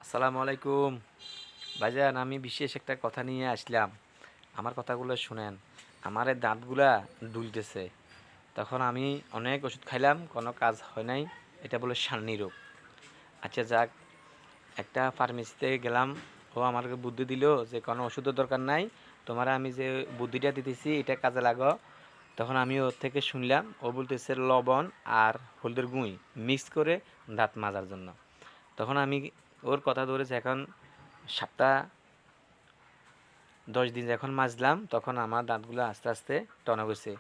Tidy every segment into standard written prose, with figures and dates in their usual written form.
আসসালামু আলাইকুম ভাইজান, আমি বিশেষ একটা কথা নিয়ে আসলাম। আমার কথাগুলো শুনেন। আমার এই দাঁতগুলা দুলতেছে। তখন আমি অনেক ওষুধ খাইলাম, কোনো কাজ হয় নাই। এটা বলে সান্নি রোগ। আচ্ছা যাক, একটা ফার্মেসিতে গেলাম। ও আমাকে বুদ্ধি দিল যে কোনো ওষুধের দরকার নাই, তোমার আমি যে বুদ্ধিটা দিতেছি এটা কাজে লাগাও। তখন আমি ওর থেকে শুনলাম ও বলতেছে লবণ আর হলদের গুঁই মিক্স করে দাঁত মাজার জন্য। তখন আমি ওর কথা ধরেছি। এখন সপ্তাহ 10 দিন যখন মাজলাম তখন আমার দাঁতগুলো আস্তে আস্তে টনক হয়েছে।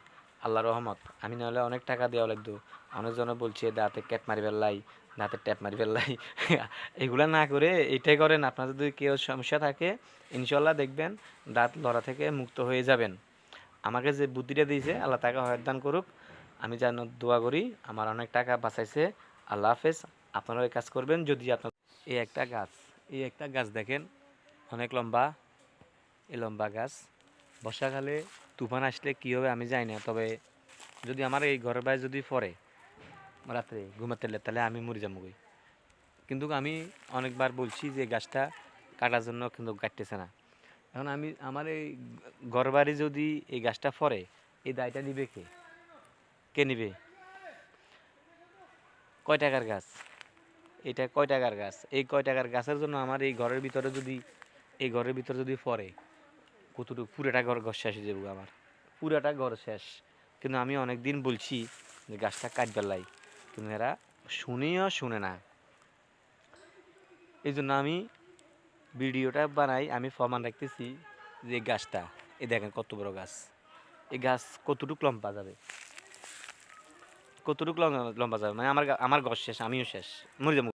আল্লাহ রহমত। আমি নাহলে অনেক টাকা দেওয়া লাগতো। অনেকজন বলছে দাঁতে ক্যাপ মারি ফেললাই, দাঁতে ট্যাপ মারি ফেললাই। এগুলা না করে এটাই করেন। আপনার যদি কেউ সমস্যা থাকে ইনশাল্লাহ দেখবেন দাঁত লড়া থেকে মুক্ত হয়ে যাবেন। আমাকে যে বুদ্ধিটা দিয়েছে আল্লাহ তাকে হয়ত দান করুক। আমি যেন দোয়া করি, আমার অনেক টাকা বাঁচাইছে। আল্লাহ হাফেজ। আপনারা এই কাজ করবেন যদি আপনার এই একটা গাছ এই একটা গাছ দেখেন, অনেক লম্বা। এই লম্বা গাছ বর্ষাকালে তুফান আসলে কী হবে আমি জানি না, তবে যদি আমার এই ঘরের বাইরে যদি পড়ে রাত্রে ঘুমাতে তাহলে আমি মরে যাবো। কিন্তু আমি অনেকবার বলছি যে গাছটা কাটার জন্য, কিন্তু কাটতেছে না। এখন আমি আমার এই ঘর বাড়ি যদি এই গাছটা পড়ে, এই দায়টা নিবে কে? কে নিবে? কয় টাকার গাছ? এটা কয় টাকার গাছ? এই কয় টাকার গাছের জন্য আমার এই ঘরের ভিতরে যদি পড়ে, কতটুকু পুরাটা ঘর ঘর শেষ হয়ে যাবো আমার। পুরাটা ঘর শেষ। কিন্তু আমি অনেক দিন বলছি যে গাছটা কাটবার লাই, কিন্তু এরা শুনেও শুনে না। এই জন্য আমি ভিডিওটা বানাই, আমি প্রমাণ রাখতেছি যে গাছটা, এই দেখেন কত বড় গাছ। এই গাছ কতটুকু লম্বা যাবে, কতটুকু লম্বা যাবে, মানে আমার আমার ঘর শেষ, আমিও শেষ, মরে যাবো।